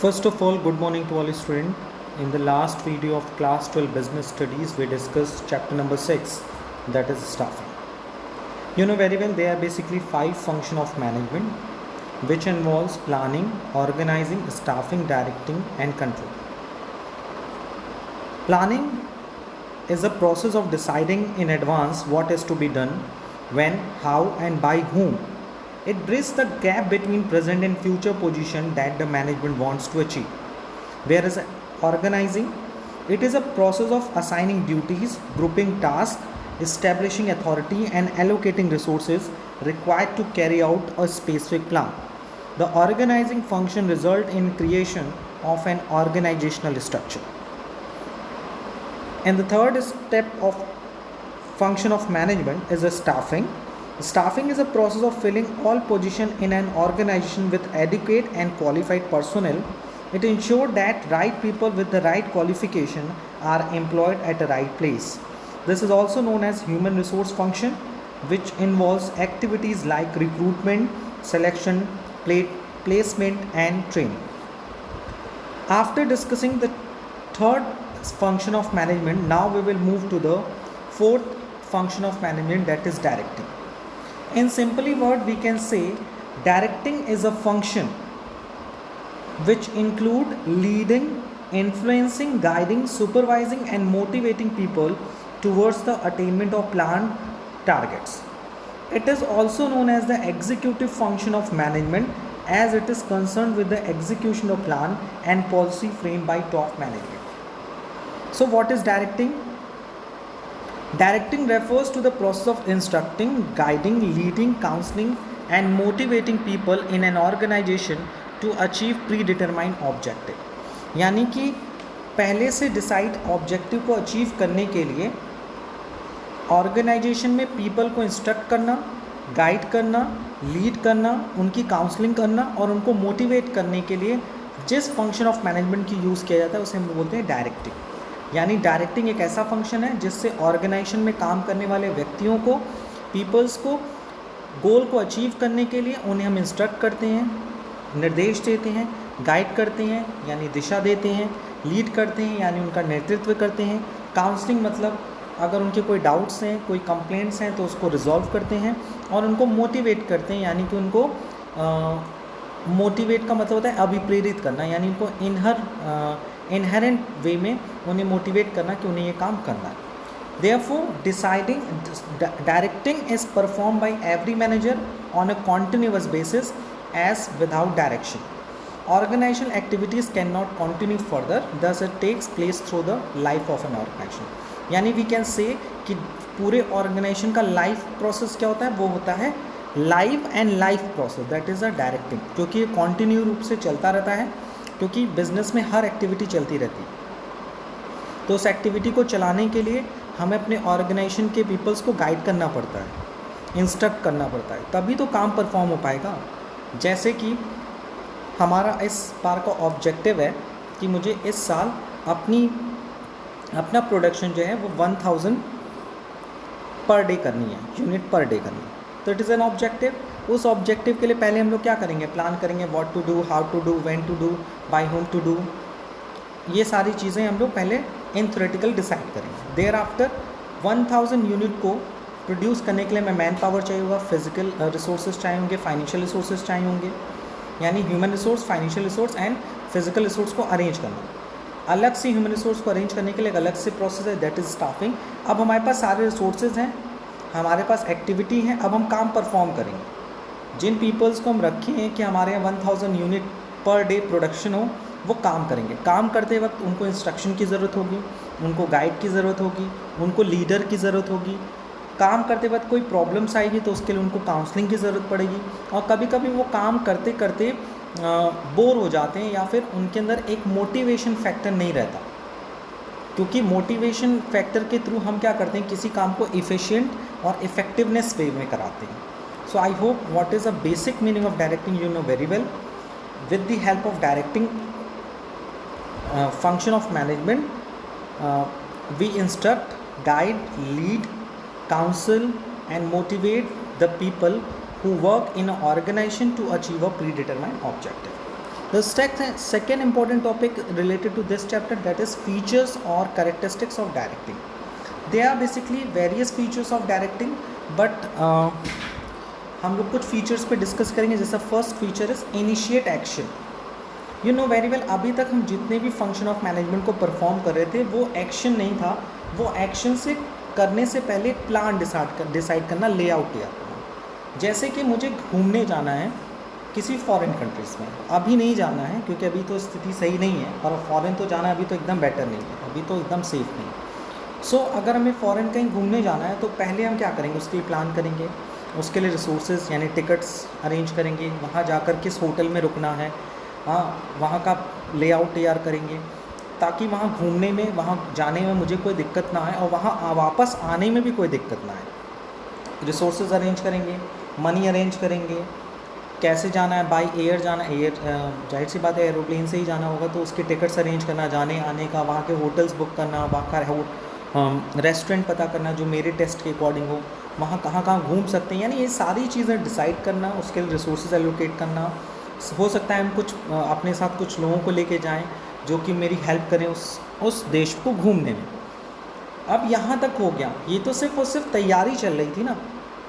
First of all, good morning to all students. In the last video of class 12 business studies, we discussed chapter number 6, that is staffing. You know very well there are basically 5 functions of management which involves planning, organizing, staffing, directing and control. Planning is a process of deciding in advance what is to be done, when, how and by whom. It bridges the gap between present and future position that the management wants to achieve. Whereas organizing, it is a process of assigning duties, grouping tasks, establishing authority and allocating resources required to carry out a specific plan. The organizing function results in creation of an organizational structure. And the third step of function of management is a staffing. Staffing is a process of filling all positions in an organization with adequate and qualified personnel. It ensures that right people with the right qualification are employed at the right place. This is also known as human resource function, which involves activities like recruitment, selection, placement and training. After discussing the third function of management, now we will move to the fourth function of management, that is directing. In simply word, we can say directing is a function which include leading, influencing, guiding, supervising and motivating people towards the attainment of planned targets. It is also known as the executive function of management, as it is concerned with the execution of plan and policy framed by top management. So what is directing? Directing refers to the process of instructing, guiding, leading, counseling and motivating people in an organization to achieve predetermined objective. यानी कि पहले से decide objective को achieve करने के लिए organisation में people को इंस्ट्रक्ट करना, गाइड करना, लीड करना, उनकी काउंसलिंग करना और उनको मोटिवेट करने के लिए जिस फंक्शन ऑफ मैनेजमेंट की यूज़ किया जाता है उसे हम बोलते हैं डायरेक्टिंग. यानी डायरेक्टिंग एक ऐसा फंक्शन है जिससे ऑर्गेनाइजेशन में काम करने वाले व्यक्तियों को, पीपल्स को गोल को अचीव करने के लिए उन्हें हम इंस्ट्रक्ट करते हैं, निर्देश देते हैं, गाइड करते हैं यानी दिशा देते हैं, लीड करते हैं यानी उनका नेतृत्व करते हैं, काउंसलिंग मतलब अगर उनके कोई डाउट्स हैं, कोई कंप्लेंट्स हैं तो उसको रिजॉल्व करते हैं और उनको मोटिवेट करते हैं यानी कि उनको मोटिवेट का मतलब होता है अभिप्रेरित करना, यानी उनको इनहेरेंट वे में उन्हें मोटिवेट करना कि उन्हें ये काम करना है. Therefore, directing is performed by every manager on a continuous basis as without direction. Organizational activities cannot continue further, thus it takes place through the life of an organization. यानी we can say कि पूरे organisation का life process क्या होता है, वो होता है life and life process, that is a directing, क्योंकि ये कॉन्टिन्यू रूप से चलता रहता है, क्योंकि बिजनेस में हर एक्टिविटी चलती रहती है. तो उस एक्टिविटी को चलाने के लिए हमें अपने ऑर्गेनाइजेशन के पीपल्स को गाइड करना पड़ता है, इंस्ट्रक्ट करना पड़ता है, तभी तो काम परफॉर्म हो पाएगा. जैसे कि हमारा इस बार का ऑब्जेक्टिव है कि मुझे इस साल अपना प्रोडक्शन जो है वो 1000 पर डे करनी है, यूनिट पर डे करनी है. तो इट इज़ एन ऑब्जेक्टिव. उस ऑब्जेक्टिव के लिए पहले हम लोग क्या करेंगे, प्लान करेंगे, what to do, how to do, when to do, by whom to do. ये सारी चीज़ें हम लोग पहले इन थ्योरेटिकल डिसाइड करेंगे. देयर आफ्टर 1000 यूनिट को प्रोड्यूस करने के लिए हमें मैन पावर चाहिए होगा, फिजिकल रिसोर्सेज चाहिए होंगे, फाइनेंशियल रिसोर्सेज चाहिए होंगे, यानी human resource, financial resource and physical resource को अरेंज करना. अलग से ह्यूमन रिसोर्स को अरेंज करने के लिए एक अलग से प्रोसेस है, दैट इज़ स्टाफिंग. अब हमारे पास सारे रिसोर्सेज हैं, हमारे पास एक्टिविटी है, अब हम काम परफॉर्म करेंगे. जिन पीपल्स को हम रखे हैं कि हमारे यहाँ 1000 यूनिट पर डे प्रोडक्शन हो, वो काम करेंगे. काम करते वक्त उनको इंस्ट्रक्शन की ज़रूरत होगी, उनको गाइड की ज़रूरत होगी, उनको लीडर की ज़रूरत होगी. काम करते वक्त कोई प्रॉब्लम्स आएगी तो उसके लिए उनको काउंसलिंग की ज़रूरत पड़ेगी. और कभी कभी वो काम करते करते बोर हो जाते हैं या फिर उनके अंदर एक मोटिवेशन फैक्टर नहीं रहता, क्योंकि मोटिवेशन फैक्टर के थ्रू हम क्या करते हैं, किसी काम को इफ़िशिएंट और इफ़ेक्टिवनेस वे में कराते हैं. So I hope what is a basic meaning of directing you know very well. With the help of directing function of management, we instruct, guide, lead, counsel and motivate the people who work in an organization to achieve a predetermined objective. The second important topic related to this chapter, that is features or characteristics of directing. They are basically various features of directing, but हम लोग कुछ features पे discuss करेंगे. जैसा first feature is initiate action. You know very well, अभी तक हम जितने भी फंक्शन ऑफ मैनेजमेंट को परफॉर्म कर रहे थे वो एक्शन नहीं था, वो एक्शन से करने से पहले प्लान डिसाइड करना, लेआउट तैयार करना. जैसे कि मुझे घूमने जाना है किसी फॉरेन कंट्रीज़ में, अभी नहीं जाना है क्योंकि अभी तो स्थिति सही नहीं है, और फॉरेन तो जाना अभी तो एकदम बेटर नहीं है, अभी तो एकदम सेफ़ नहीं है. सो अगर हमें फ़ॉरेन कहीं घूमने जाना है तो पहले हम क्या करेंगे, उसके लिए प्लान करेंगे, उसके लिए रिसोर्सेज यानी टिकट्स अरेंज करेंगे, वहाँ जाकर किस होटल में रुकना है, हाँ वहाँ का लेआउट तैयार करेंगे ताकि वहाँ घूमने में, वहाँ जाने में मुझे कोई दिक्कत ना आए और वहाँ वापस आने में भी कोई दिक्कत ना आए. रिसोर्सेज अरेंज करेंगे, मनी अरेंज करेंगे, कैसे जाना है, बाई एयर जाना, एयर जाहिर सी बात है एरोप्लेन से ही जाना होगा तो उसके टिकट्स अरेंज करना, जाने आने का, वहाँ के होटल्स बुक करना, वहाँ का रेस्टोरेंट पता करना जो मेरे टेस्ट के अकॉर्डिंग हो, वहाँ कहाँ कहाँ घूम सकते हैं, यानी ये सारी चीज़ें डिसाइड करना, उसके लिए रिसोर्सेज एलोकेट करना. हो सकता है हम कुछ अपने साथ कुछ लोगों को लेके जाएं जो कि मेरी हेल्प करें उस देश को घूमने में. अब यहाँ तक हो गया, ये तो सिर्फ और सिर्फ तैयारी चल रही थी ना.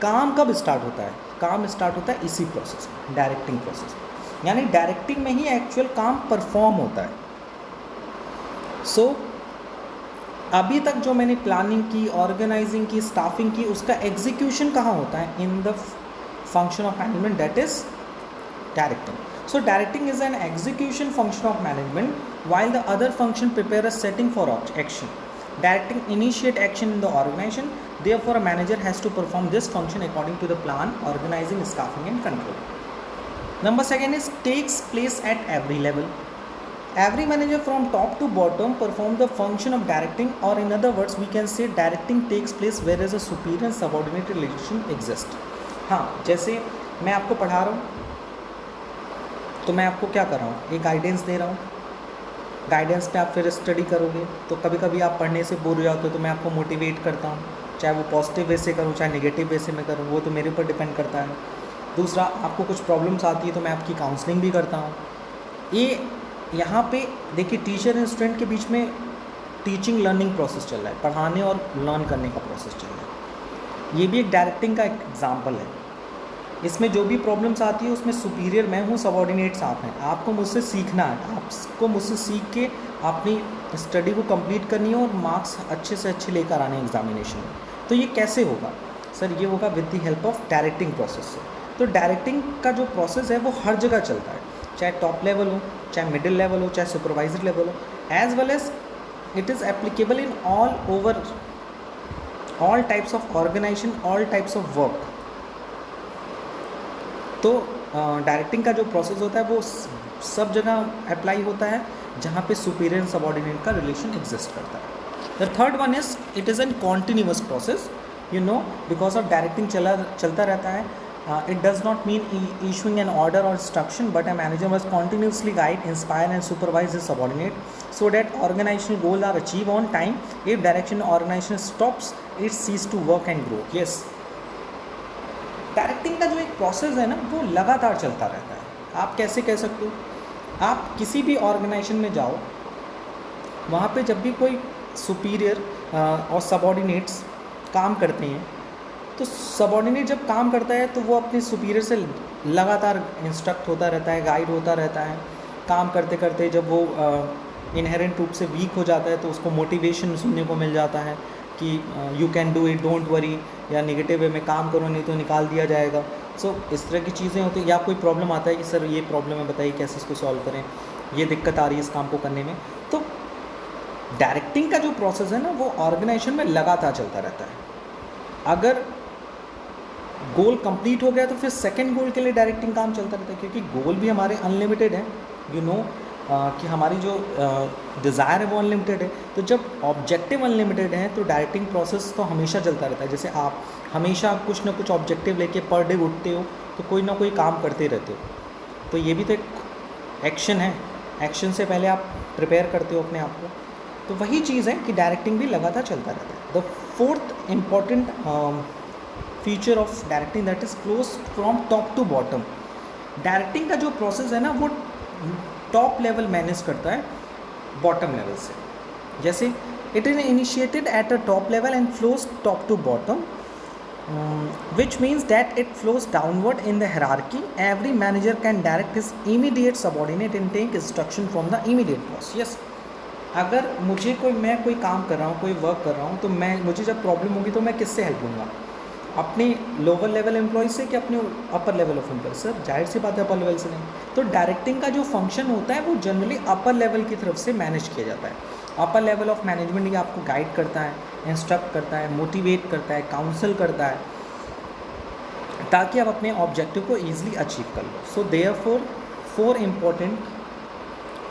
काम कब स्टार्ट होता है, काम स्टार्ट होता है इसी प्रोसेस में, डायरेक्टिंग प्रोसेस में, यानी डायरेक्टिंग में ही एक्चुअल काम परफॉर्म होता है. सो अभी तक जो मैंने प्लानिंग की, ऑर्गेनाइजिंग की, स्टाफिंग की, उसका एग्जीक्यूशन कहाँ होता है, in the function of management, that is directing. So directing is an execution function of management while the other function prepare a setting for action. Directing initiate action in the organization, therefore a manager has to perform this function according to the plan, organizing, staffing and control. Number second is takes place at every level. Every manager from top to bottom perform the function of directing, or in other words we can say directing takes place whereas a superior and subordinate relation exist. हाँ, जैसे मैं आपको पढ़ा रहा हूँ तो मैं आपको क्या कर रहा हूँ, एक गाइडेंस दे रहा हूँ, गाइडेंस पे आप फिर स्टडी करोगे. तो कभी कभी आप पढ़ने से बोर हो जाते हो तो मैं आपको मोटिवेट करता हूँ, चाहे वो पॉजिटिव वे से करूँ चाहे नेगेटिव वे से मैं करूँ, वो तो मेरे ऊपर डिपेंड करता है. दूसरा, आपको कुछ प्रॉब्लम्स आती है तो मैं आपकी काउंसलिंग भी करता हूँ. ये यहाँ पे देखिए टीचर एंड स्टूडेंट के बीच में टीचिंग लर्निंग प्रोसेस चल रहा है, पढ़ाने और लर्न करने का प्रोसेस चल रहा है. ये भी एक डायरेक्टिंग का एग्जाम्पल है. इसमें जो भी प्रॉब्लम्स आती है उसमें सुपीरियर मैं हूँ, सबॉर्डिनेट्स आप हैं. आपको मुझसे सीखना है, आपको मुझसे सीख के अपनी स्टडी को कंप्लीट करनी है और मार्क्स अच्छे से अच्छे लेकर आने हैं एग्जामिनेशन में. तो ये कैसे होगा सर, ये होगा with the help of directing process से. तो डायरेक्टिंग का जो प्रोसेस है वो हर जगह चलता है, चाहे टॉप लेवल हो, चाहे मिडिल लेवल हो, चाहे सुपरवाइजर लेवल हो, as well as it is applicable in all types of organisation, all types of work. तो डायरेक्टिंग का जो प्रोसेस होता है वो सब जगह अप्लाई होता है जहाँ पे सुपीरियर एंड सबऑर्डिनेट का रिलेशन एग्जिस्ट करता है. The third one is it is an continuous process, you know, because of directing चलता रहता है. It does not mean issuing an order और instruction, but a manager must continuously guide, inspire and supervise his subordinate so that organizational goals are achieved on time. If direction organization stops, it cease to work and grow. Yes, directing का जो एक process है ना वो लगातार चलता रहता है. आप कैसे कह सकते हो, आप किसी भी ऑर्गेनाइजेशन में जाओ, वहाँ पे जब भी कोई सुपीरियर और सबऑर्डिनेट्स काम करते हैं तो सबऑर्डिनेट जब काम करता है तो वो अपने सुपीरियर से लगातार इंस्ट्रक्ट होता रहता है, गाइड होता रहता है. काम करते करते जब वो इनहेरेंट रूप से वीक हो जाता है तो उसको मोटिवेशन सुनने को मिल जाता है कि you can do it, don't worry, या नेगेटिव वे में काम करो नहीं तो निकाल दिया जाएगा. सो इस तरह की चीज़ें होती हैं. या कोई प्रॉब्लम आता है कि सर ये प्रॉब्लम है, बताइए कैसे इसको सॉल्व करें, ये दिक्कत आ रही है इस काम को करने में. तो डायरेक्टिंग का जो प्रोसेस है ना वो ऑर्गेनाइजेशन में लगातार चलता रहता है. अगर गोल कंप्लीट हो गया तो फिर सेकंड गोल के लिए डायरेक्टिंग काम चलता रहता है, क्योंकि गोल भी हमारे अनलिमिटेड है, यू नो, कि हमारी जो डिज़ायर है वो अनलिमिटेड है. तो जब ऑब्जेक्टिव अनलिमिटेड है तो डायरेक्टिंग प्रोसेस तो हमेशा चलता रहता है. जैसे आप हमेशा कुछ ना कुछ ऑब्जेक्टिव लेके पर डे उठते हो तो कोई ना कोई काम करते रहते हो, तो ये भी तो एक एक्शन है. एक्शन से पहले आप प्रिपेयर करते हो अपने आप को. तो वही चीज़ है कि डायरेक्टिंग भी लगातार चलता रहता है. The fourth important feature of directing that is flows from top to bottom. Directing का जो प्रोसेस है ना वो टॉप लेवल मैनेज करता है बॉटम लेवल से। जैसे it is initiated at a top level and flows top to bottom, which means that it flows downward in the hierarchy. Every manager can direct his immediate subordinate and take instruction from the immediate boss. Yes, अगर मैं कोई काम कर रहा हूँ, कोई work कर रहा हूँ, तो मुझे जब प्रॉब्लम होगी तो मैं किससे हेल्प लूँगा? अपने लोअर लेवल एम्प्लॉय से कि अपने upper level of employ? Sir जाहिर सी बात है अपर लेवल से नहीं। तो डायरेक्टिंग का जो फंक्शन होता है वो जनरली अपर लेवल की तरफ से मैनेज किया जाता है। अपर लेवल ऑफ मैनेजमेंट ये आपको गाइड करता है, इंस्ट्रक्ट करता है, मोटिवेट करता है, काउंसल करता है, ताकि आप अपने ऑब्जेक्टिव को ईजिली अचीव कर लो। So therefore 4 important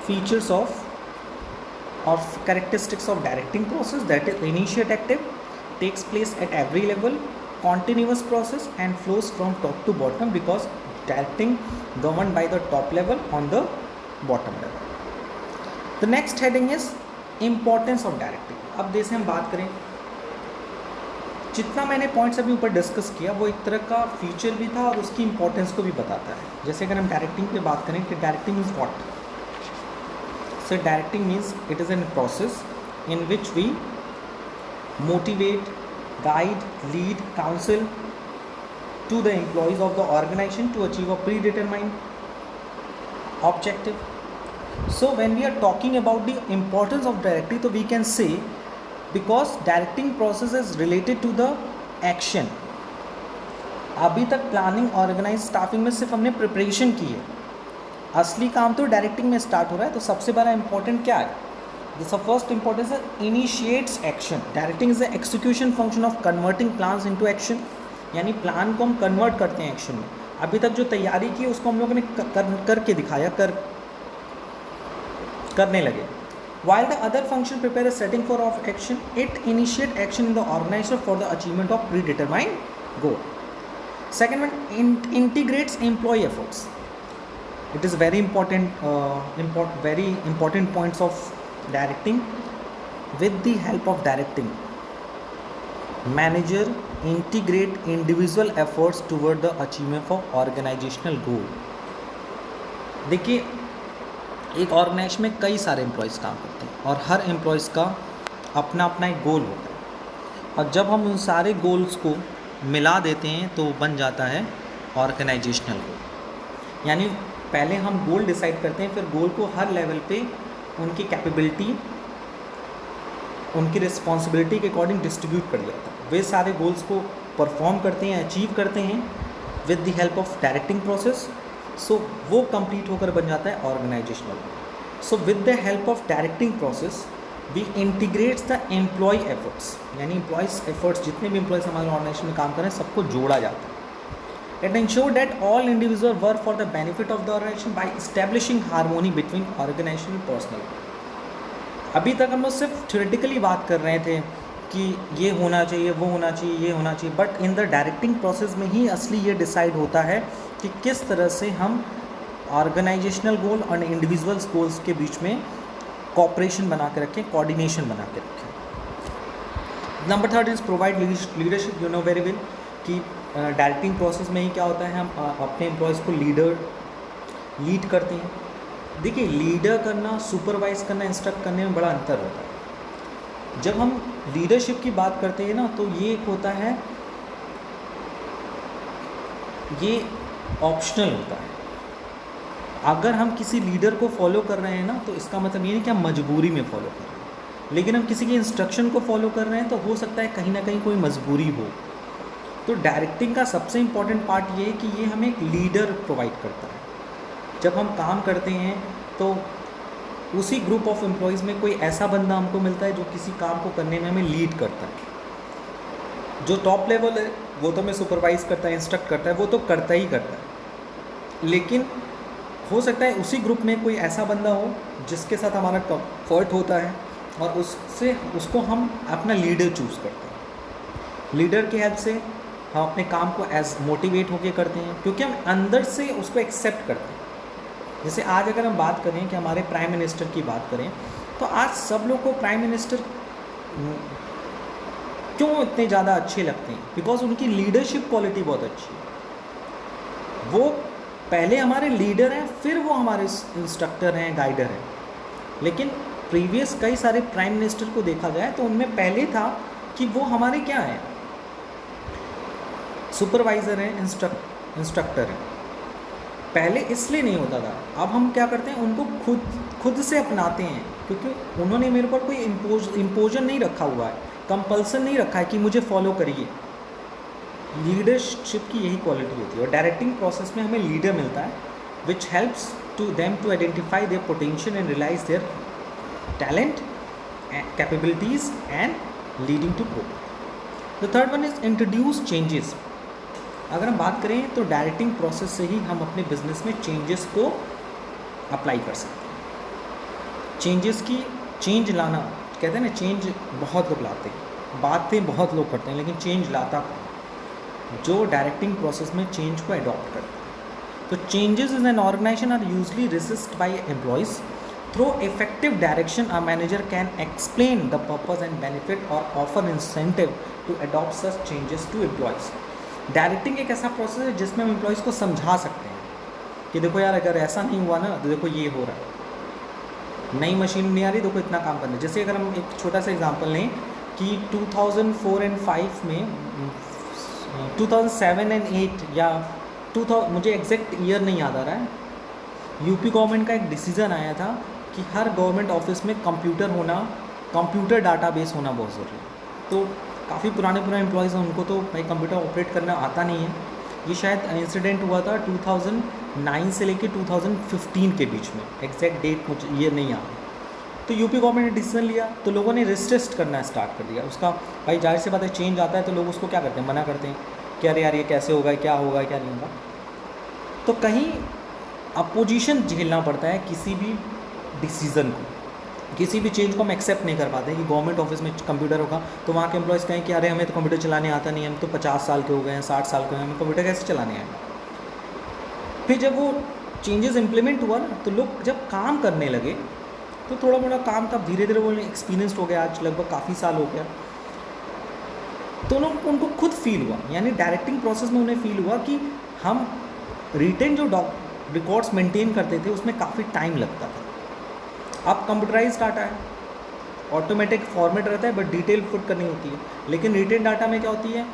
features or characteristics of directing process, that is initiative, takes place at every level, continuous process and flows from top to bottom, because directing governed by the top level on the bottom level. The next heading is importance of directing. अब जैसे हम बात करें, जितना मैंने points अभी ऊपर discuss किया वो एक तरह का फीचर भी था और उसकी इंपॉर्टेंस को भी बताता है। जैसे अगर हम डायरेक्टिंग पे बात करें कि directing is what? So directing means it is a process in which we motivate, guide, lead, counsel to the employees of the organization to achieve a predetermined objective. So when we are talking about the importance of directing, so we can say because directing process is related to the action. अभी तक planning, organise, staffing में सिर्फ हमने preparation की है, असली काम तो डायरेक्टिंग में स्टार्ट हो रहा है। तो सबसे बड़ा इंपॉर्टेंट क्या है? द फर्स्ट इंपॉर्टेंस है initiates action. Directing is the execution function of converting plans into action, यानी प्लान को हम कन्वर्ट करते हैं एक्शन में। अभी तक जो तैयारी की उसको हम लोगों ने करके दिखाया, करने लगे। While the other function prepare a setting for of action, it initiate action in the organizer for the achievement of predetermined goal. Second one, integrates employee efforts. It is very important, very important points of directing. With the help of directing, manager integrate individual efforts toward the achievement of organizational goal. देखिए, एक organisation में कई सारे employees काम करते हैं और हर employees का अपना अपना एक गोल होता है, और जब हम उन सारे गोल्स को मिला देते हैं तो बन जाता है ऑर्गेनाइजेशनल गोल। यानी पहले हम गोल डिसाइड करते हैं, फिर गोल को हर लेवल पे उनकी कैपेबिलिटी, उनकी रिस्पॉन्सिबिलिटी के अकॉर्डिंग डिस्ट्रीब्यूट कर दिया जाता है। वे सारे गोल्स को परफॉर्म करते हैं, अचीव करते हैं with the help of directing process. So वो कंप्लीट होकर बन जाता है organizational. So with the help of directing process we integrates the employ efforts, यानी एम्प्लॉयज़ एफर्ट्स, जितने भी एम्प्लॉयज़ हमारे ऑर्गेनाइजेशन में काम कर रहे हैं सबको जोड़ा जाता है। It ensures that all individuals work for the benefit of the organization by establishing harmony between organization and personal. अभी तक हम लोग सिर्फ थ्योरेटिकली बात कर रहे थे कि ये होना चाहिए, वो होना चाहिए, ये होना चाहिए, but in the directing process में ही असली ये डिसाइड होता है कि किस तरह से हम ऑर्गेनाइजेशनल गोल और इंडिविजुअल्स गोल्स के बीच में कोऑपरेशन बना के रखें, कोऑर्डिनेशन बना के रखें। Number 3 is provide leadership. You know very well कि डायरेक्टिंग प्रोसेस में ही क्या होता है, हम अपने एम्प्लॉयज़ को लीड करते हैं। देखिए, लीडर करना, सुपरवाइज करना, इंस्ट्रक्ट करने में बड़ा अंतर होता है। जब हम लीडरशिप की बात करते हैं ना, तो ये एक होता है, ये ऑप्शनल होता है। अगर हम किसी लीडर को फॉलो कर रहे हैं ना, तो इसका मतलब ये नहीं कि हम मजबूरी में फॉलो कर रहे हैं, लेकिन हम किसी के इंस्ट्रक्शन को फॉलो कर रहे हैं तो हो सकता है कहीं ना कहीं कोई मजबूरी हो। तो डायरेक्टिंग का सबसे इम्पॉर्टेंट पार्ट ये है कि ये हमें एक लीडर प्रोवाइड करता है। जब हम काम करते हैं तो उसी ग्रुप ऑफ एम्प्लॉयज़ में कोई ऐसा बंदा हमको मिलता है जो किसी काम को करने में हमें लीड करता है। जो टॉप लेवल है वो तो हमें सुपरवाइज़ करता है, इंस्ट्रक्ट करता है, वो तो करता ही करता है, लेकिन हो सकता है उसी ग्रुप में कोई ऐसा बंदा हो जिसके साथ हमारा कंफर्ट होता है और उसको हम अपना लीडर चूज़ करते हैं। लीडर की हेल्प से हम अपने काम को एज मोटिवेट होके करते हैं, क्योंकि हम अंदर से उसको एक्सेप्ट करते हैं। जैसे आज अगर हम बात करें कि हमारे प्राइम मिनिस्टर की बात करें, तो आज सब लोग को प्राइम मिनिस्टर क्यों इतने ज़्यादा अच्छे लगते हैं? बिकॉज उनकी लीडरशिप क्वालिटी बहुत अच्छी है। वो पहले हमारे लीडर हैं, फिर वो हमारे इंस्ट्रक्टर हैं, गाइडर हैं। लेकिन प्रीवियस कई सारे प्राइम मिनिस्टर को देखा जाए तो उनमें पहले था कि वो हमारे क्या हैं, सुपरवाइज़र हैं, इंस्ट्रक्टर हैं। पहले इसलिए नहीं होता था, अब हम क्या करते हैं, उनको खुद से अपनाते हैं, क्योंकि उन्होंने मेरे पर कोई इम्पोजन नहीं रखा हुआ है, कंपल्सन नहीं रखा है कि मुझे फॉलो करिए। लीडरशिप की यही क्वालिटी होती है। और डायरेक्टिंग प्रोसेस में हमें लीडर मिलता है which helps to them to identify their potential and realise their talent, capabilities and leading to growth. The third one is introduce changes. अगर हम बात करें तो डायरेक्टिंग प्रोसेस से ही हम अपने बिजनेस में चेंजेस को अप्लाई कर सकते हैं। चेंज लाना, कहते हैं ना, चेंज बहुत लोग लाते हैं, बातें बहुत लोग करते हैं, लेकिन चेंज लाता कौन? जो डायरेक्टिंग प्रोसेस में चेंज को अडॉप्ट करते हैं। तो changes in an organization are usually resist by employees. Through effective direction a manager can explain the purpose and benefit और offer incentive to adopt such changes to employees. Directing एक ऐसा process है जिसमें हम employees को समझा सकते हैं कि देखो यार, अगर ऐसा नहीं हुआ ना तो देखो ये हो रहा है, नई मशीन नहीं आ रही, देखो इतना काम करना है। जैसे अगर हम एक छोटा सा एग्जांपल लें कि 2004 एंड 5 में 2007 एंड 8 या 2000, मुझे एग्जैक्ट ईयर नहीं याद आ रहा है, यूपी गवर्नमेंट का एक डिसीज़न आया था कि हर गवर्नमेंट ऑफिस में कंप्यूटर डाटाबेस होना बहुत ज़रूरी है। तो काफ़ी पुराने एम्प्लॉयज़ हैं, उनको तो भाई कंप्यूटर ऑपरेट करना आता नहीं है। ये शायद इंसिडेंट हुआ था 2009 से लेके 2015 के बीच में, एग्जैक्ट डेट मुझे ये नहीं आता। तो यूपी गवर्नमेंट ने डिसीजन लिया, तो लोगों ने रेजिस्ट करना स्टार्ट कर दिया उसका। भाई जाहिर सी बात है, चेंज आता है तो लोग उसको क्या करते हैं, मना करते हैं कि अरे यार ये कैसे होगा, क्या होगा, क्या नहीं होगा। तो कहीं अपोजिशन झेलना पड़ता है किसी भी डिसीज़न को, किसी भी चेंज को हम एक्सेप्ट नहीं कर पाते कि गवर्नमेंट ऑफिस में कंप्यूटर होगा तो वहाँ के एम्प्लॉयज़ कहें कि अरे हमें तो कंप्यूटर चलाने आता नहीं, हम तो 50 साल के हो गए हैं, 60 साल के हो गए, हमें कंप्यूटर कैसे चलाने आएगा। फिर जब वो चेंजेस इम्प्लीमेंट हुआ ना, तो लोग जब काम करने लगे तो थोड़ा मोड़ा काम तब धीरे धीरे वो एक्सपीरियंस्ड हो गया, आज लगभग काफ़ी साल हो गया। तो उनको खुद फील हुआ, यानी डायरेक्टिंग प्रोसेस में उन्हें फील हुआ कि हम रिटेन जो रिकॉर्ड्स मेंटेन करते थे उसमें काफ़ी टाइम लगता था। अब कंप्यूटराइज डाटा है, ऑटोमेटिक फॉर्मेट रहता है, बट डिटेल पुट करनी होती है। लेकिन रिटेन डाटा में क्या होती है,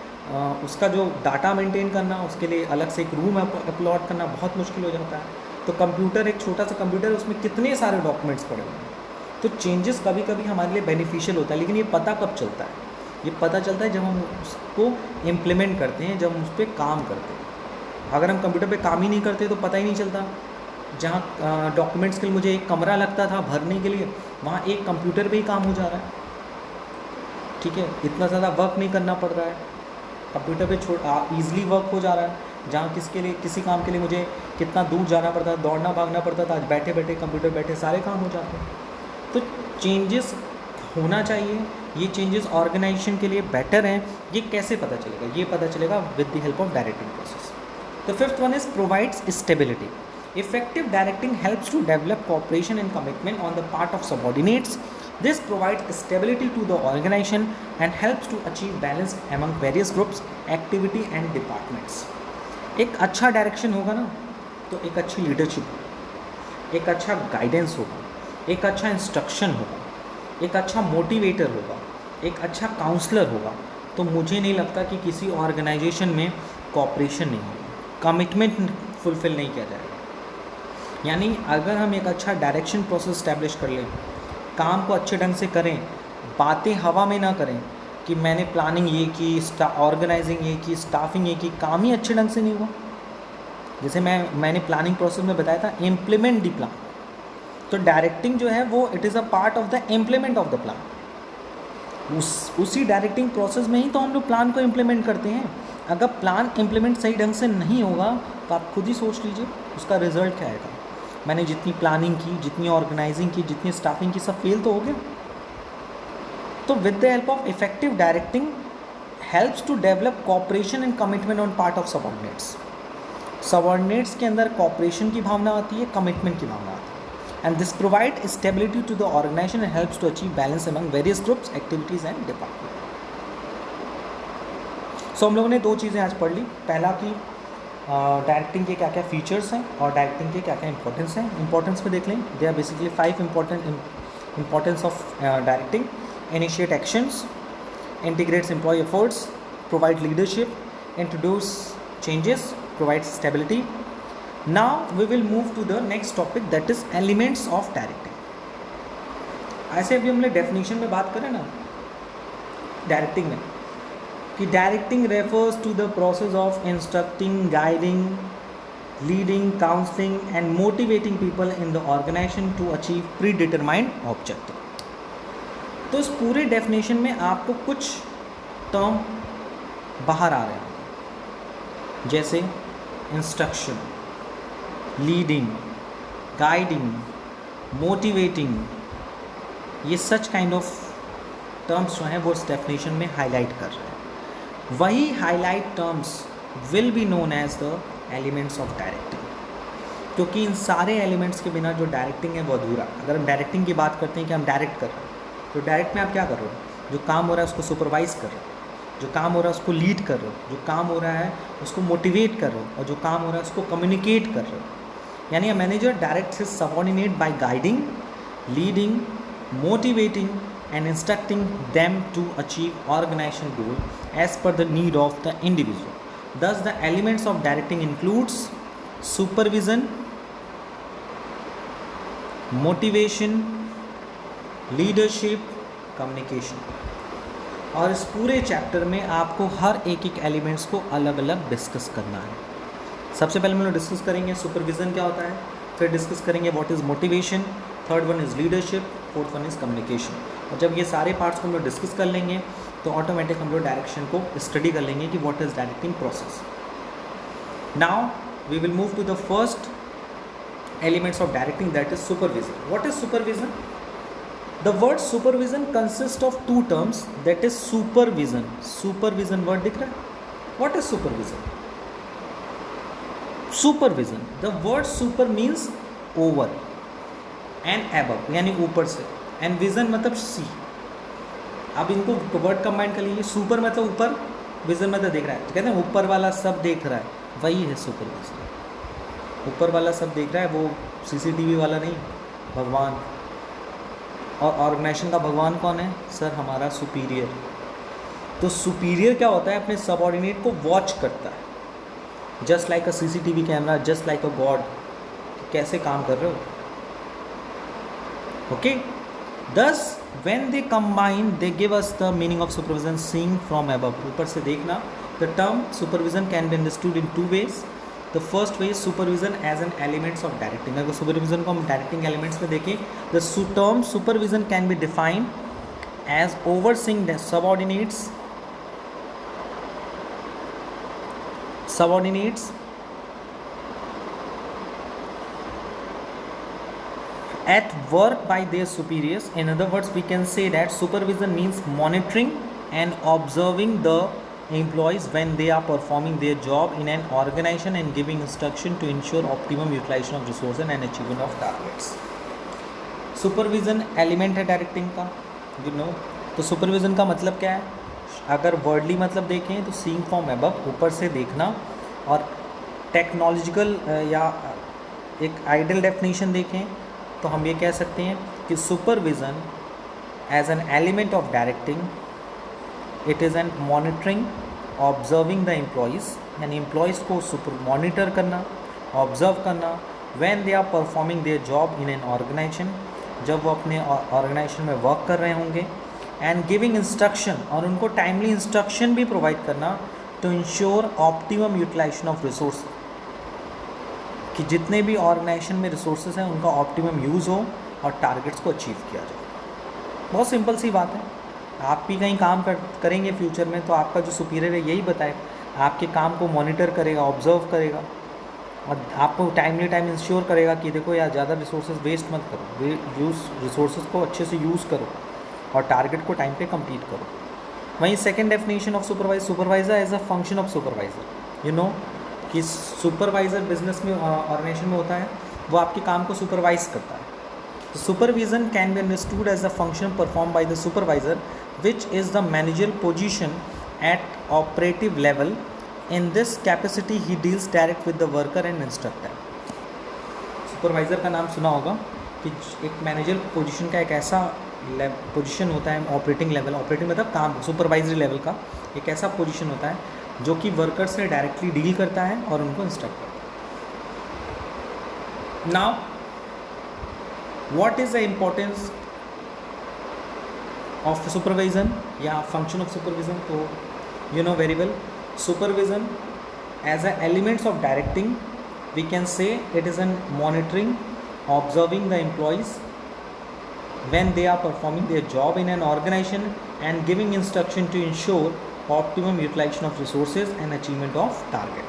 उसका जो डाटा मेंटेन करना, उसके लिए अलग से एक रूम अपलोड करना बहुत मुश्किल हो जाता है। तो कंप्यूटर, एक छोटा सा कंप्यूटर, उसमें कितने सारे डॉक्यूमेंट्स पड़े हुए हैं। तो चेंजेस कभी कभी हमारे लिए बेनिफिशियल होता है, लेकिन ये पता कब चलता है? ये पता चलता है जब हम उसको इम्प्लीमेंट करते हैं, जब हम उस पर काम करते हैं। अगर हम कंप्यूटर पे काम ही नहीं करते तो पता ही नहीं चलता। जहाँ डॉक्यूमेंट्स के लिए मुझे एक कमरा लगता था भरने के लिए, वहाँ एक कंप्यूटर पे ही काम हो जा रहा है। ठीक है, इतना ज़्यादा वर्क नहीं करना पड़ रहा है, कंप्यूटर पे ईजिली वर्क हो जा रहा है। जहाँ किसी काम के लिए मुझे कितना दूर जाना पड़ता था, दौड़ना भागना पड़ता था, आज बैठे बैठे कंप्यूटर बैठे सारे काम हो जाते हैं। तो चेंजेस होना चाहिए, ये चेंजेस ऑर्गेनाइजेशन के लिए बेटर हैं। ये कैसे पता चलेगा? ये पता चलेगा with the help of directing process. The fifth one is provides stability. Effective directing helps to develop cooperation and commitment on the part of subordinates. This provides stability to the organization and helps to achieve balance among various groups, activity and departments. एक अच्छा direction होगा ना तो एक अच्छी leadership, एक अच्छा guidance होगा, एक अच्छा इंस्ट्रक्शन होगा, एक अच्छा मोटिवेटर होगा, एक अच्छा काउंसलर होगा। तो मुझे नहीं लगता कि किसी ऑर्गेनाइजेशन में कोऑपरेशन नहीं होगा, कमिटमेंट फुलफिल नहीं किया जाएगा। यानी अगर हम एक अच्छा डायरेक्शन प्रोसेस इस्टेब्लिश कर लें, काम को अच्छे ढंग से करें, बातें हवा में ना करें कि मैंने प्लानिंग ये की, ऑर्गेनाइजिंग ये की, स्टाफिंग ये की, काम ही अच्छे ढंग से नहीं हुआ। जैसे मैंने प्लानिंग प्रोसेस में बताया था, इम्प्लीमेंट द प्लान। तो डायरेक्टिंग जो है वो it is a part of the implement of the plan. उसी डायरेक्टिंग प्रोसेस में ही तो हम लोग प्लान को इम्प्लीमेंट करते हैं। अगर प्लान इम्प्लीमेंट सही ढंग से नहीं होगा तो आप खुद ही सोच लीजिए उसका रिजल्ट क्या आएगा। मैंने जितनी प्लानिंग की, जितनी ऑर्गेनाइजिंग की, जितनी स्टाफिंग की, सब फेल तो हो गया। तो with the help of effective directing helps to develop cooperation and commitment on part of subordinates. Subordinates के अंदर कॉपरेशन की भावना आती है, कमिटमेंट की भावना आती है। And this provide stability to the organization and helps to achieve balance among various groups, activities and department. So हम लोगों ने दो चीज़ें आज पढ़ ली। पहला कि डायरेक्टिंग के क्या क्या फीचर्स हैं और डायरेक्टिंग के क्या क्या इंपॉर्टेंस हैं. इंपॉर्टेंस में देख लें, they are basically 5 importance of directing. Initiate actions, integrates employee efforts, provide leadership, introduce changes, provides stability. Now we will move to the next topic, that is elements of directing. ऐसे अभी हमने definition में बात करें ना directing में, कि directing refers to the process of instructing, guiding, leading, counselling and motivating people in the organisation to achieve predetermined objective. तो इस पूरे डेफिनेशन में आपको कुछ टर्म बाहर आ रहे हैं, जैसे इंस्ट्रक्शन, लीडिंग, गाइडिंग, मोटिवेटिंग. ये सच काइंड ऑफ टर्म्स जो हैं वो इस डेफिनेशन में हाईलाइट कर रहे हैं. वही highlight terms will be known as the elements of directing, क्योंकि इन सारे एलिमेंट्स के बिना जो डायरेक्टिंग है वो अधूरा. अगर हम डायरेक्टिंग की बात करते हैं कि हम डायरेक्ट कर रहे हैं, तो डायरेक्ट में आप क्या कर रहे हो? जो काम हो रहा है उसको सुपरवाइज कर रहे हो, जो काम हो रहा है उसको लीड कर रहे हो, जो काम हो रहा है उसको मोटिवेट कर रहे हो, और जो काम हो रहा है उसको कम्युनिकेट कर रहे हो. यानी a manager directs his subordinate by guiding, leading, motivating and instructing them to achieve organizational goal as per the need of the individual. Thus the elements of directing includes supervision, motivation, leadership, communication. और इस पूरे chapter में आपको हर एक elements को अलग अलग discuss करना है. सबसे पहले हम लोग डिस्कस करेंगे सुपरविज़न क्या होता है, फिर डिस्कस करेंगे what is motivation, third one is leadership, fourth one is communication. और जब ये सारे पार्ट्स को हम लोग डिस्कस कर लेंगे तो ऑटोमेटिक हम लोग डायरेक्शन को स्टडी कर लेंगे कि what is directing process. Now we will move to the first elements of directing, that is supervision. What is supervision? The word supervision consist of two terms, that is supervision. Supervision word दिख रहा है? What is supervision? Supervision, the word super means over and above, यानी ऊपर से, and vision मतलब सी. अब इनको word combine कर लीजिए. सुपर मतलब ऊपर, विजन मतलब देख रहा है. कहते हैं ऊपर वाला सब देख रहा है, वही है सुपरविजन. ऊपर वाला सब देख रहा है, वो सीसीटीवी वाला नहीं, भगवान. और ऑर्गेनाइजेशन का भगवान कौन है? सर हमारा सुपीरियर. तो सुपीरियर क्या होता है? अपने सबऑर्डिनेट को वॉच करता है, जस्ट लाइक अ सीसीटीवी कैमरा, जस्ट लाइक अ गॉड. कैसे काम कर रहे हो? Okay, thus when they combine they give us the meaning of supervision, seeing from above. ऊपर से देखना. The term supervision can be understood in two ways. The first way is supervision as an elements of directing. अगर supervision को हम directing elements में देखें, the term supervision can be defined as overseeing the subordinates at work by their superiors. In other words, we can say that supervision means monitoring and observing the employees when they are performing their job in an organization and giving instruction to ensure optimum utilization of resources and achievement of targets. Supervision element है directing का, you know. तो supervision का मतलब क्या है? अगर worldly मतलब देखें तो seeing from above, ऊपर से देखना. और टेक्नोलॉजिकल या एक आइडियल डेफिनेशन देखें तो हम ये कह सकते हैं कि supervision as an element of directing, it is an monitoring, observing the employees, यानी एम्प्लॉयज़ को सुपर मॉनिटर करना, ऑब्जर्व करना, when they are performing their job in an organisation, जब वो अपने ऑर्गेनाइजेशन में वर्क कर रहे होंगे, एंड गिविंग इंस्ट्रक्शन, और उनको टाइमली इंस्ट्रक्शन भी प्रोवाइड करना to ensure optimum utilisation of resource, कि जितने भी ऑर्गेनाइजेशन में रिसोर्सेज हैं उनका ऑप्टिमम यूज़ हो और टारगेट्स को अचीव किया जाए. बहुत सिंपल सी बात है. आप भी कहीं काम करेंगे फ्यूचर में तो आपका जो सुपीरियर है यही बताएगा, आपके काम को मॉनिटर करेगा, ऑब्जर्व करेगा, और आपको टाइम इंश्योर करेगा कि देखो यार ज़्यादा रिसोर्सेज वेस्ट मत करो, रिसोर्सेज को अच्छे से यूज़ करो और टारगेट को टाइम पे कंप्लीट करो. वहीं second definition of supervisor as a function of supervisor, you know, कि सुपरवाइज़र बिजनेस में ऑर्गेनाइजेशन में होता है, वो आपके काम को सुपरवाइज करता है. तो supervision can be understood as a function perform by the supervisor which is the manager position at operative level in this capacity he deals direct with the worker and instructor. Supervisor का नाम सुना होगा कि एक manager position का एक ऐसा position होता है, ऑपरेटिंग लेवल, ऑपरेटिंग मतलब काम, सुपरवाइजरी लेवल का एक ऐसा पोजीशन होता है जो कि वर्कर से डायरेक्टली डील करता है और उनको इंस्ट्रक्ट करता है। Now what is the importance of supervision या फंक्शन ऑफ सुपरविजन? तो you know very well, supervision as a elements of directing, we can say it is an monitoring, observing the employees when they are performing their job in an organization and giving instruction to ensure optimum utilization of resources and achievement of target.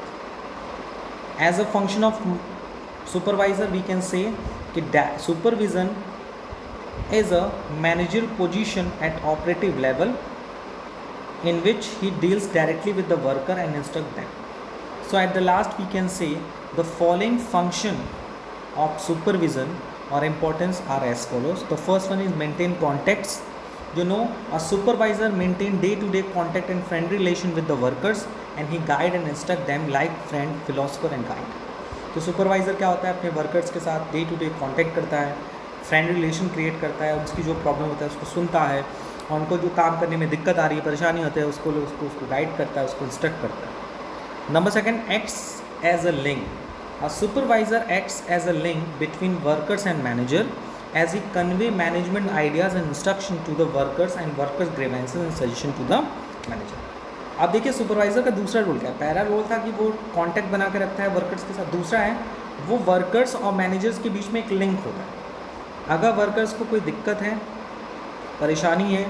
As a function of supervisor, we can say that supervision is a managerial position at operative level in which he deals directly with the worker and instruct them. So at the last we can say the following function of supervision or importance are as follows. The first one is maintain contacts. You know, a supervisor maintain day-to-day contact and friend relation with the workers and he guide and instruct them like friend, philosopher and guide. तो supervisor क्या होता है, अपने workers के साथ day to day contact करता है, friend relation create करता है, उसकी जो प्रॉब्लम होता है उसको सुनता है, और उनको जो काम करने में दिक्कत आ रही है, परेशानी होती है, उसको गाइड करता है, उसको इंस्ट्रक्ट करता है। Number second, acts as a link. A supervisor acts as a link between workers and manager as he convey management ideas and instruction to the workers and workers grievances and suggestion to the manager. अब देखिए supervisor का दूसरा role क्या है. पहला role था कि वो कांटेक्ट बना के रखता है वर्कर्स के साथ. दूसरा है वो वर्कर्स और मैनेजर्स के बीच में एक लिंक होता है. अगर वर्कर्स को कोई दिक्कत है, परेशानी है,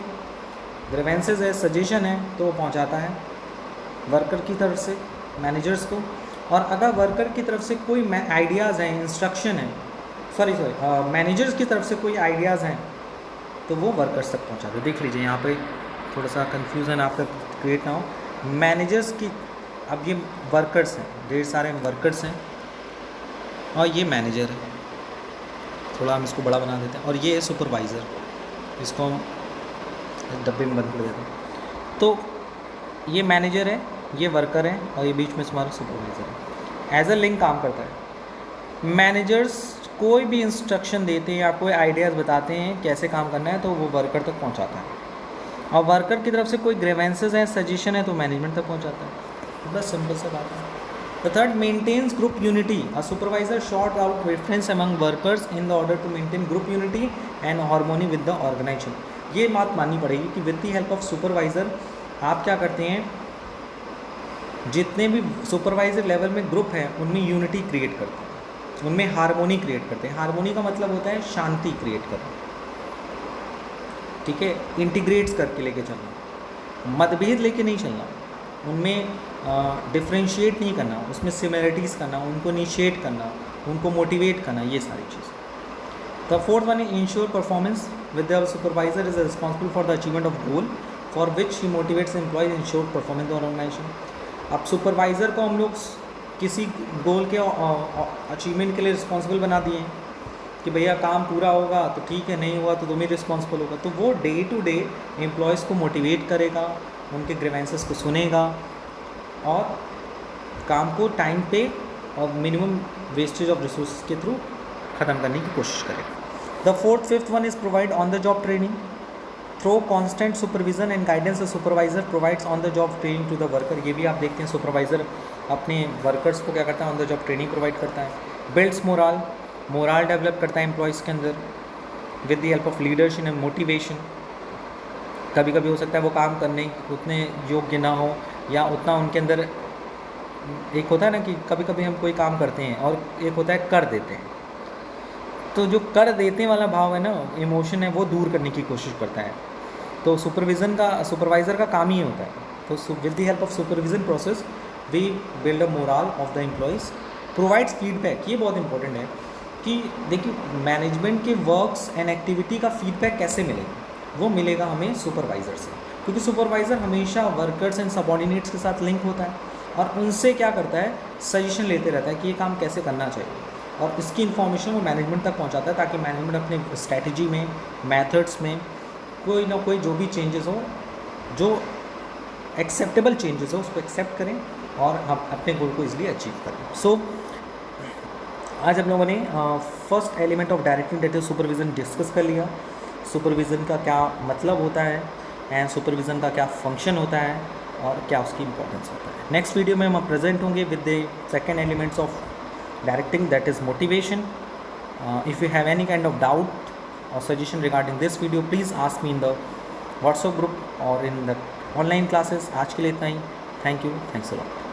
ग्रीवेंसेस है, सजेशन है, तो वो पहुंचाता है वर्कर की तरफ से मैनेजर्स को. और अगर वर्कर की तरफ से कोई आइडियाज़ हैं, इंस्ट्रक्शन है, मैनेजर्स की तरफ से कोई आइडियाज़ हैं, तो वो वर्कर्स तक पहुंचाते हैं. देख लीजिए यहाँ पे थोड़ा सा कन्फ्यूज़न आपका क्रिएट ना हो. मैनेजर्स की, अब ये वर्कर्स हैं, ढेर सारे वर्कर्स हैं और ये मैनेजर है. थोड़ा हम इसको बड़ा बना देते हैं. और ये है सुपरवाइज़र, इसको हम डब्बे में बंद कर देते हैं. तो ये मैनेजर है, ये वर्कर है और ये बीच में हमारा सुपरवाइज़र है. एज अ लिंक काम करता है. मैनेजर्स कोई भी इंस्ट्रक्शन देते हैं या कोई आइडियाज़ बताते हैं कैसे काम करना है, तो वो वर्कर तक पहुंचाता है. और वर्कर की तरफ से कोई ग्रीवेंसेस हैं, सजेशन है, तो मैनेजमेंट तक पहुंचाता है. बस सिंपल सा बात है. The third, maintains group unity. A supervisor sort out reference among workers in the order to maintain group unity and harmony with the organisation. ये बात माननी पड़ेगी कि with the help of supervisor आप क्या करते हैं, जितने भी सुपरवाइज़र लेवल में ग्रुप हैं उनमें यूनिटी क्रिएट करते हैं, उनमें हार्मोनी क्रिएट करते हैं. हार्मोनी का मतलब होता है शांति क्रिएट करना, ठीक है. इंटीग्रेट्स करके लेके चलना, मतभेद लेके नहीं चलना, उनमें डिफ्रेंशिएट नहीं करना, उसमें सिमिलरिटीज़ करना, उनको इनिशिएट करना, उनको मोटिवेट करना, ये सारी चीज़. The fourth one is ensure performance. With the supervisor is responsible for the achievement of goal for which he motivates employees ensure performance of organisation. अब सुपरवाइज़र को हम लोग किसी गोल के अचीवमेंट के लिए रिस्पॉन्सिबल बना दिए कि भैया काम पूरा होगा तो ठीक है, नहीं हुआ तो तुम ही रिस्पॉन्सिबल होगा. तो वो डे टू डे एम्प्लॉयज़ को मोटिवेट करेगा, उनके ग्रीवेंसेस को सुनेगा और काम को टाइम पे और मिनिमम वेस्टेज ऑफ रिसोर्स के थ्रू ख़त्म करने की कोशिश करेगा. The fifth one is provide on the job training. Through constant supervision and guidance. The supervisor provides on the job training to the worker. ये भी आप देखते हैं सुपरवाइज़र अपने वर्कर्स को क्या करता है, on the job training provide करता है. बिल्ड्स मोराल डेवलप करता है एम्प्लॉयज़ के अंदर with the help of leadership and motivation. कभी कभी हो सकता है वो काम करने उतने योग्य ना हो या उतना उनके अंदर, एक होता है ना कि कभी कभी हम कोई काम करते हैं और एक होता है कर देते हैं, तो जो कर देते वाला भाव है ना, इमोशन है, वो दूर करने की कोशिश करता है. तो सुपरवाइज़र का काम ही होता है. तो with the help of supervision process we build a moral of the employees. Provides feedback. ये बहुत इंपॉर्टेंट है कि देखिए मैनेजमेंट के वर्क्स एंड एक्टिविटी का फीडबैक कैसे मिलेगा, वो मिलेगा हमें सुपरवाइज़र से, क्योंकि सुपरवाइज़र हमेशा वर्कर्स एंड सबऑर्डिनेट्स के साथ लिंक होता है और उनसे क्या करता है, सजेशन लेते रहता है कि ये काम कैसे करना चाहिए, और इसकी इन्फॉर्मेशन वो मैनेजमेंट तक पहुंचाता है ताकि मैनेजमेंट अपने स्ट्रैटेजी में, मेथड्स में कोई ना कोई जो भी चेंजेस हो, जो एक्सेप्टेबल चेंजेस हो, उसको एक्सेप्ट करें और हम अपने गोल को इजीली अचीव करें। सो आज हम लोगों ने first element of directing that is supervision discuss कर लिया। सुपरविज़न का क्या मतलब होता है एंड सुपरविज़न का क्या फंक्शन होता है और क्या उसकी इंपॉर्टेंस होता है। नेक्स्ट वीडियो में हम प्रेजेंट होंगे with the second elements of directing that is motivation. If you have any kind of doubt or suggestion regarding this video, please ask me in the WhatsApp group or in the online classes. आज के लिए इतना ही। Thank you, thanks a lot.